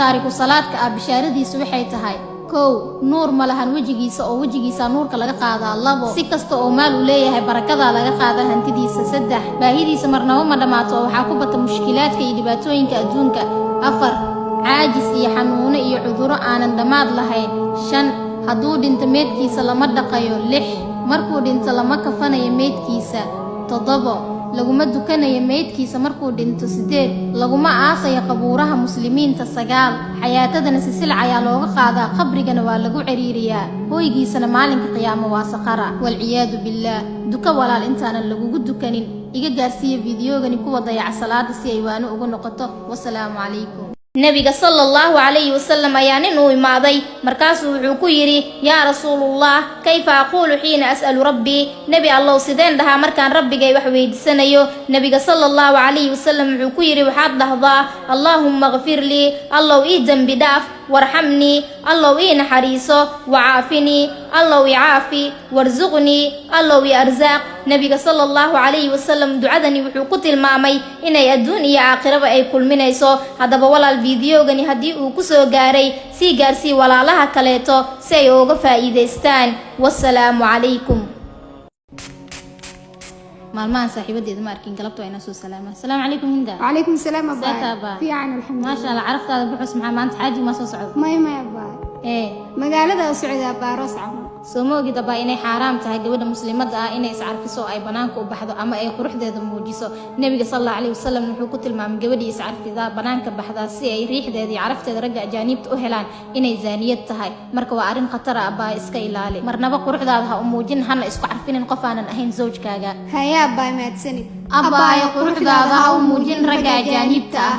taariku salaadka bishaaradiisu waxay tahay kow nuur malahan wajigiisa oo wajigiisa nuurka laga qaadaa labo si kasta oo maal u leeyahay barakada laga qaada hantidiisa saddex baahidiisa marnaba ma dhamaato waxa ku bata mushkilaadka iyo dhibaatooyinka adduunka afar caajis iyo xanuuno iyo cudurro aanan dhamaad lahayn shan hadduu dhinto meedkiisa lama dhaqayo lix markuu dhinto lama kafanayo meedkiisa toddobo laguma dukanayo meedkiisa markuu dhinto sideed laguma aasayo qabuuraha muslimiinta sagaal xayaatadana silsilac ayaa looga qaadaa qabrigana waa lagu ciriiriyaa hooygiisana maalinka qiyaamo waa saqara walciyaadu billaah duka walaal intaanan lagugu dukanin iga gaarsiiya fiidiyogani kuwa dayaca salaada si ay waano ugu noqoto wasalaamu calaykum nabiga sallallahu alayhi wasallam ayaa nin u imaaday markaasuu wuxuu ku yiri yaa rasuulullah kayfa aqulu xiina as'alu rabbi nabi allah sideen dhaha markaan rabbigay wax weydiisanayo nabiga sallallahu alayhi wasallam wuxuu ku yiri waxaad dhahdaa allahumma ighfir li allah ii dambi dhaaf warhamni allah ii naxariiso wacaafini allah ii caafi warzuqni allah ii arzaaq nabiga sallallahu alayhi wasallam ducadani wuxuu ku tilmaamay inay adduun iyo aakhiraba ay kulminayso hadaba walaal fiidiyogani haddii uu ku soo gaaray sii gaarsii walaalaha kaleeto si ay uga faa'iidaystaan wassalaamu calaykum maalmahan saaxiibadeeda ma arkin galabta ayna soo salaama assalaamu calaykum hinda وعليكم السلام أبا في عن الحمد ما شاء الله عرفت هذا بحس محمد حاجي ما soo socdo ما أبا magaalada Sacuudi Abaa Roos camal soo moogid baa inay xaraam tahay gabadha muslimada ah inay iscarfiso ay banaanka u baxdo ama ay quruxdeeda muujiso nabiga sallallahu alayhi wasallam wuxuu ku tilmaamay gabadhii iscarfida banaanka baxda si ay riixdeeda iyo carafteeda ragga ajaanibta u helaan inay zaaniyad tahay marka waa arin khatar ah baa iska ilaali marnaba quruxdaada ha u muujin hana isku carfinin qof aanan ahayn zawjkaaga haya baa maadsanid abaa quruxdaada ha u muujin ragga ajaanibta ah